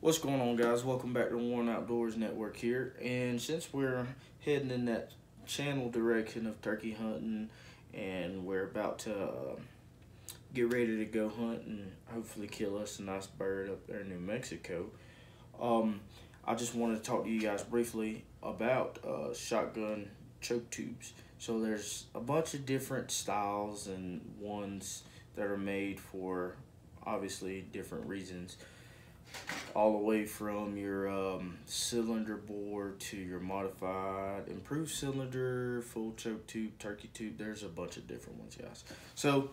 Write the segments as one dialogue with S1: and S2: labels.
S1: What's going on, guys? Welcome back to the One Outdoors Network here. And since we're heading in that channel direction of turkey hunting and we're about to get ready to go hunt and hopefully kill us a nice bird up there in New Mexico, I just wanted to talk to you guys briefly about shotgun choke tubes. So there's a bunch of different styles and ones that are made for obviously different reasons, all the way from your cylinder bore to your modified improved cylinder, full choke tube, turkey tube. There's a bunch of different ones, guys. So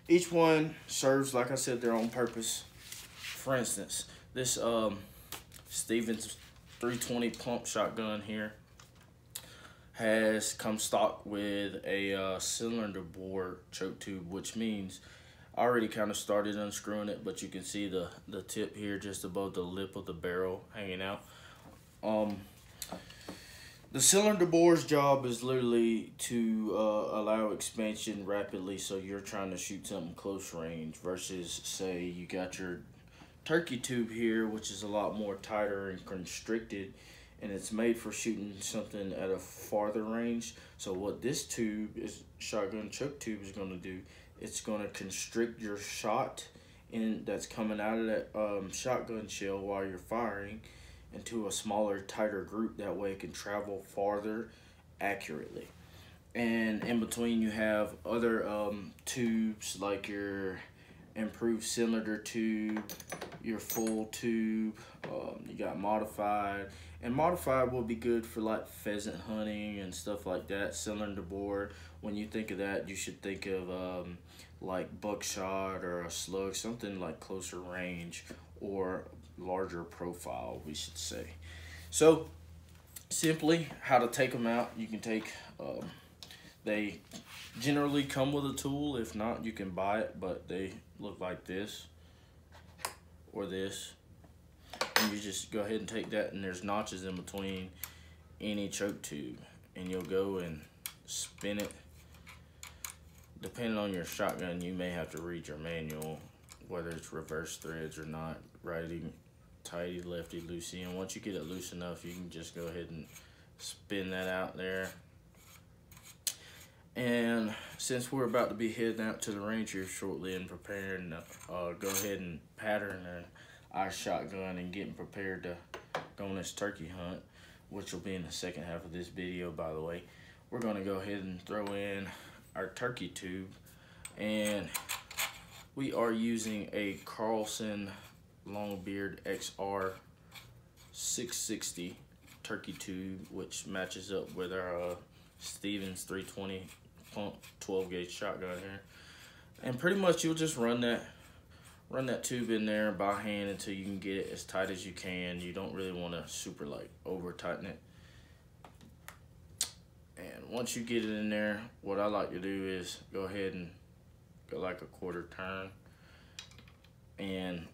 S1: each one serves, like I said, their own purpose. For instance, this Stevens 320 pump shotgun here has come stock with a cylinder bore choke tube, which means I already kind of started unscrewing it, but you can see the tip here just above the lip of the barrel hanging out. The cylinder bore's job is literally to allow expansion rapidly, so you're trying to shoot something close range versus, say, you got your turkey tube here, which is a lot more tighter and constricted, and it's made for shooting something at a farther range. So what this tube is, shotgun choke tube, is going to do, it's going to constrict your shot that's coming out of that shotgun shell while you're firing into a smaller, tighter group. That way it can travel farther accurately. And in between you have other tubes like your improved cylinder tube, your full tube, you got modified. And modified will be good for like pheasant hunting and stuff like that. Cylinder bore, when you think of that, you should think of like buckshot or a slug, something like closer range or larger profile, we should say. So simply how to take them out, you can take, they generally come with a tool. If not, you can buy it, but they look like this or this. And you just go ahead and take that, and there's notches in between any choke tube, and you'll go and spin it. Depending on your shotgun, you may have to read your manual, whether it's reverse threads or not, righty, tighty, lefty, loosey. And once you get it loose enough, you can just go ahead and spin that out there. And since we're about to be heading out to the range here shortly and preparing to go ahead and pattern our shotgun and getting prepared to go on this turkey hunt, which will be in the second half of this video, by the way, we're going to go ahead and throw in our turkey tube. And we are using a Carlson Longbeard XR 660 turkey tube, which matches up with our Stevens 320 pump 12 gauge shotgun here. And pretty much you'll just run that tube in there by hand until you can get it as tight as you can. You don't really want to super like over tighten it. And once you get it in there, what I like to do is go ahead and go like a quarter turn. And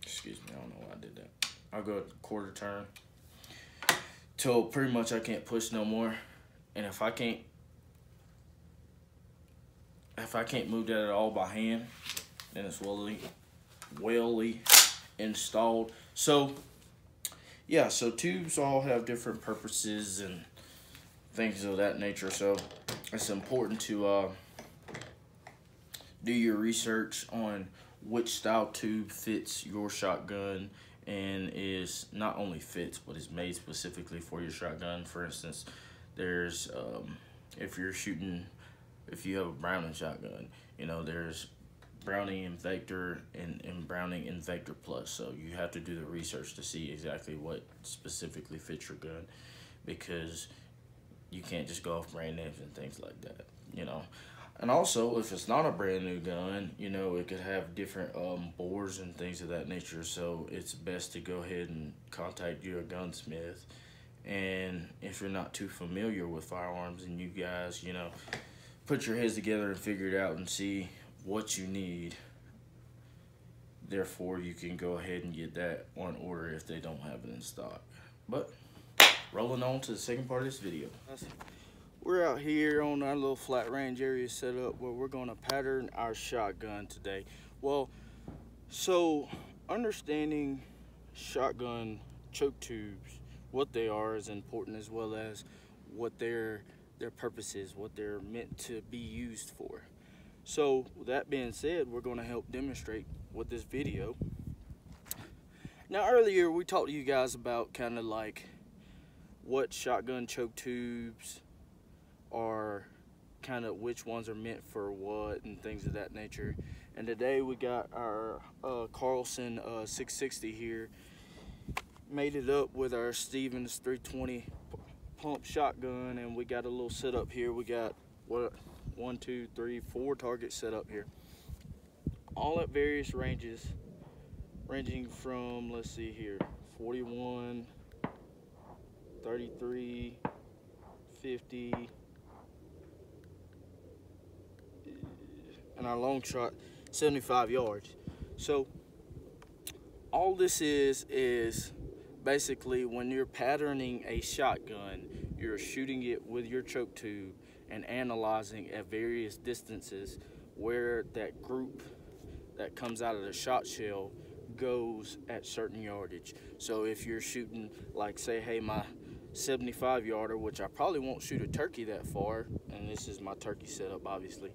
S1: excuse me, I don't know why I did that. I'll go a quarter turn till pretty much I can't push no more. And if I can't move that at all by hand, then it's well installed. So yeah, so tubes all have different purposes and things of that nature, so it's important to do your research on which style tube fits your shotgun and is not only fits but is made specifically for your shotgun. For instance, there's if you have a Browning shotgun, you know, there's Browning Invector and Browning Invector Plus. So you have to do the research to see exactly what specifically fits your gun, because you can't just go off brand names and things like that, you know. And also, if it's not a brand new gun, you know, it could have different bores and things of that nature. So it's best to go ahead and contact your gunsmith. And if you're not too familiar with firearms, and you guys, you know, put your heads together and figure it out and see what you need. Therefore, you can go ahead and get that on order if they don't have it in stock. But rolling on to the second part of this video. We're out here on our little flat range area set up where we're going to pattern our shotgun today. Well, so understanding shotgun choke tubes, what they are is important, as well as what their purpose is, what they're meant to be used for. So with that being said, we're going to help demonstrate with this video. Now earlier we talked to you guys about kind of like what shotgun choke tubes are, kind of which ones are meant for what and things of that nature. And today we got our Carlson 660 here, made it up with our Stevens 320 pump shotgun, and we got a little setup here. We got what, 1, 2, 3, 4 targets set up here, all at various ranges, ranging from, let's see here, 41, 33, 50, and our long shot 75 yards. So all this is basically when you're patterning a shotgun, you're shooting it with your choke tube and analyzing at various distances where that group that comes out of the shot shell goes at certain yardage. So if you're shooting, like, say, hey, my 75 yarder, which I probably won't shoot a turkey that far, and this is my turkey setup obviously,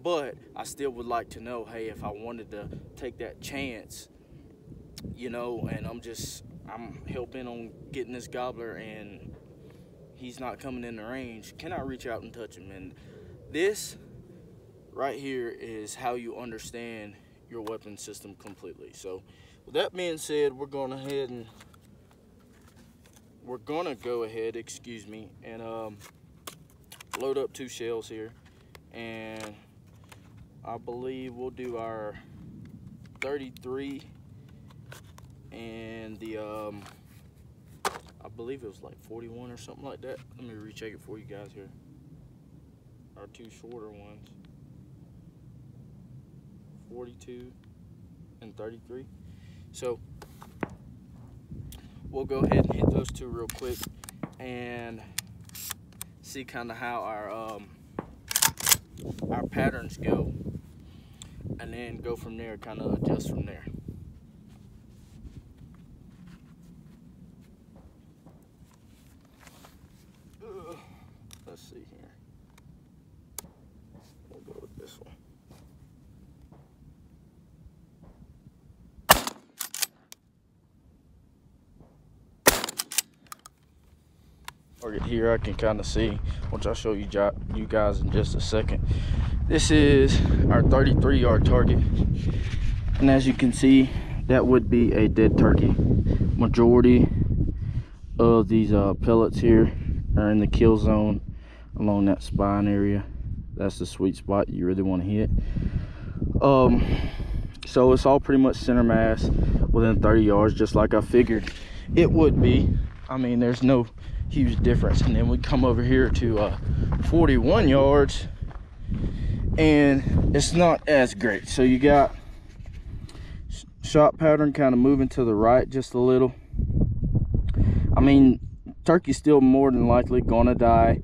S1: but I still would like to know, hey, if I wanted to take that chance, you know, and I'm hell-bent on getting this gobbler and he's not coming in the range, can I reach out and touch him? And this right here is how you understand your weapon system completely. So with that being said, we're gonna go ahead, excuse me, and load up 2 shells here, and I believe we'll do our 33 and the I believe it was like 41 or something like that. Let me recheck it for you guys here. Our 2 shorter ones, 42 and 33. So we'll go ahead and hit those 2 real quick and see kind of how our patterns go, and then go from there, kind of adjust from there. Let's see here. We'll go with this one. Target here I can kind of see, which I'll show you guys in just a second. This is our 33-yard target, and as you can see, that would be a dead turkey. Majority of these pellets here are in the kill zone along that spine area. That's the sweet spot you really want to hit. So it's all pretty much center mass within 30 yards, just like I figured it would be. I mean, there's no huge difference. And then we come over here to 41 yards, and it's not as great. So you got shot pattern kind of moving to the right just a little. I mean, turkey's still more than likely gonna die.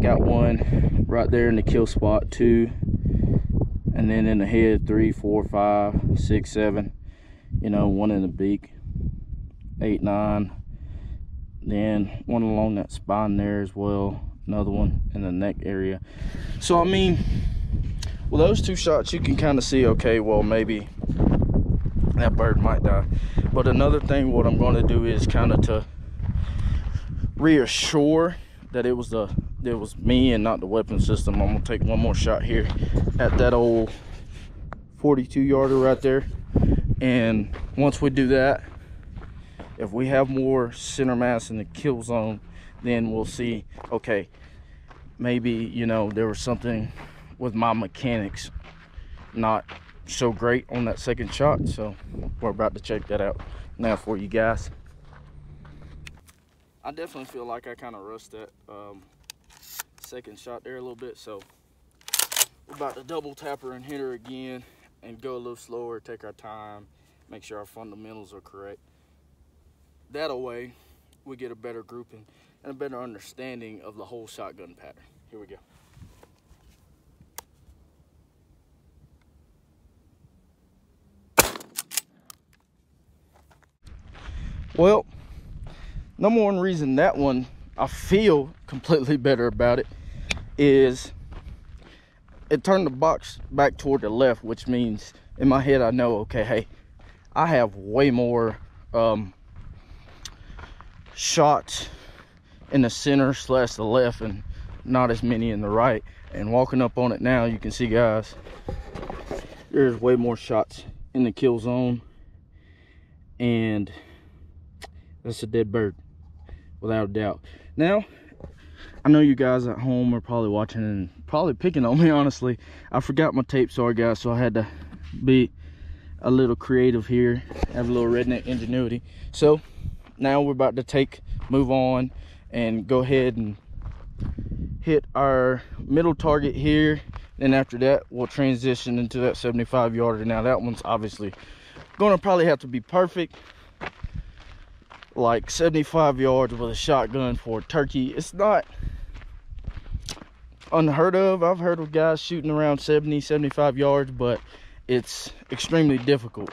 S1: Got one right there in the kill spot, 2, and then in the head 3, 4, 5, 6, 7, you know, 1 in the beak, 8, 9, then 1 along that spine there as well, another one in the neck area. So I mean, with those 2 shots you can kind of see, okay, well, maybe that bird might die. But another thing, what I'm going to do is kind of to reassure that it was me and not the weapon system. I'm gonna take 1 more shot here at that old 42 yarder right there, and once we do that, if we have more center mass in the kill zone, then we'll see, okay, maybe, you know, there was something with my mechanics not so great on that second shot. So we're about to check that out now for you guys. I definitely feel like I kind of rushed that second shot there a little bit, so we're about to double tap her and hit her again and go a little slower, take our time, make sure our fundamentals are correct. That way we get a better grouping and a better understanding of the whole shotgun pattern. Here we go. Well, number one reason that one I feel completely better about it is it turned the box back toward the left, which means in my head I know, okay, hey, I have way more shots in the center slash the left and not as many in the right. And walking up on it now, you can see, guys, there's way more shots in the kill zone, and that's a dead bird without a doubt. Now I know you guys at home are probably watching and probably picking on me. Honestly, I forgot my tape, sorry guys, so I had to be a little creative here, have a little redneck ingenuity. So now we're about to move on and go ahead and hit our middle target here. Then after that, we'll transition into that 75 yarder. Now that one's obviously gonna probably have to be perfect, like 75 yards with a shotgun for a turkey. It's not unheard of. I've heard of guys shooting around 70, 75 yards, but it's extremely difficult.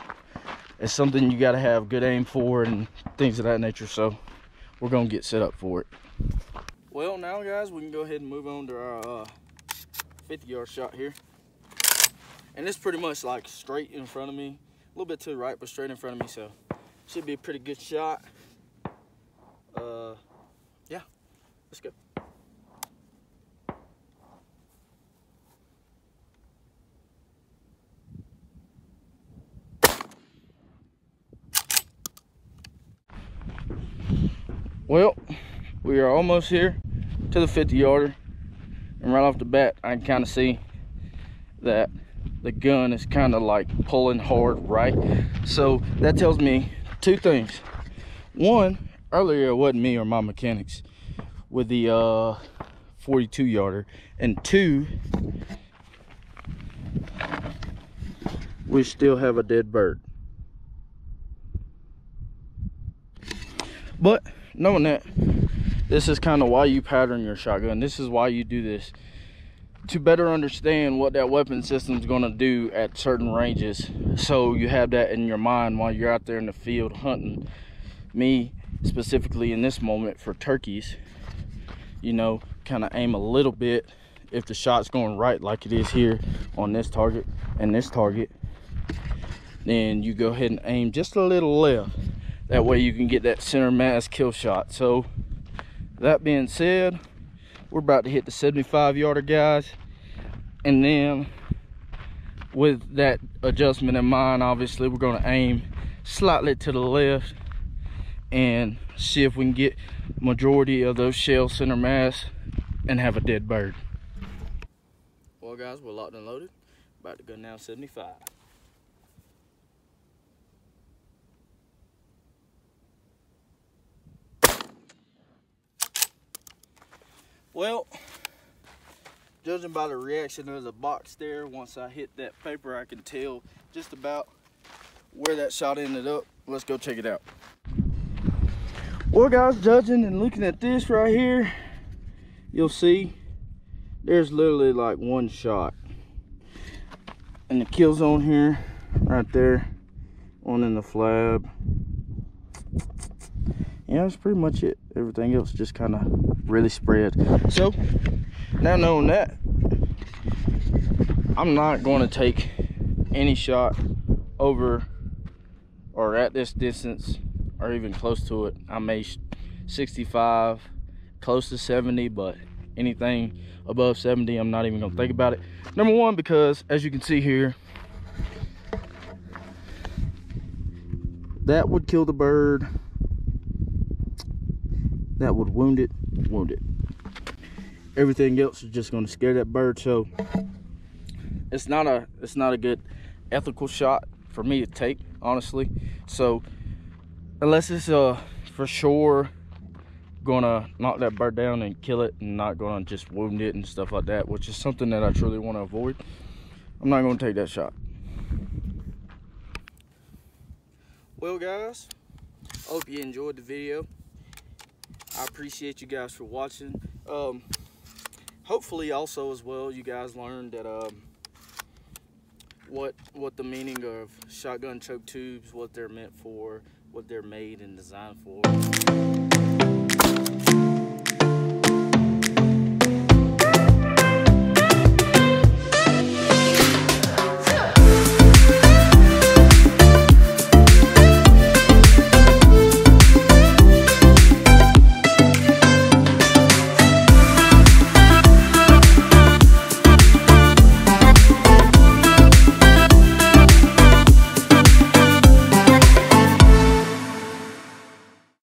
S1: It's something you got to have good aim for and things of that nature. So we're gonna get set up for it. Well, now guys, we can go ahead and move on to our 50-yard shot here. And it's pretty much like straight in front of me, a little bit to the right, but straight in front of me. So should be a pretty good shot. Yeah, let's go. Well, we are almost here to the 50-yarder, and right off the bat I can kind of see that the gun is kind of like pulling hard right. So that tells me two things. One, earlier it wasn't me or my mechanics with the 42-yarder, and two, we still have a dead bird. But knowing that, this is kind of why you pattern your shotgun. This is why you do this, to better understand what that weapon system is going to do at certain ranges, so you have that in your mind while you're out there in the field hunting. Me specifically in this moment for turkeys, you know, kind of aim a little bit. If the shot's going right like it is here on this target and this target, then you go ahead and aim just a little left. That way you can get that center mass kill shot. So that being said, we're about to hit the 75-yarder, guys. And then with that adjustment in mind, obviously we're going to aim slightly to the left and see if we can get majority of those shells center mass and have a dead bird. Well guys, we're locked and loaded. About to go now 75. Well, judging by the reaction of the box there, once I hit that paper, I can tell just about where that shot ended up. Let's go check it out. Well guys, judging and looking at this right here, you'll see there's literally like one shot. And the kill zone here, right there, one in the flab. Yeah, that's pretty much it. Everything else just kind of really spread. So now knowing that, I'm not going to take any shot over or at this distance or even close to it. I may 65, close to 70, but anything above 70, I'm not even going to think about it. Number one, because as you can see here, that would kill the bird. That would wound it. Everything else is just going to scare that bird. So it's not a good ethical shot for me to take, honestly. So unless it's for sure gonna knock that bird down and kill it and not gonna just wound it and stuff like that, which is something that I truly want to avoid, I'm not gonna take that shot. Well guys, I hope you enjoyed the video. I appreciate you guys for watching. Hopefully also as well you guys learned that what the meaning of shotgun choke tubes, what they're meant for, what they're made and designed for.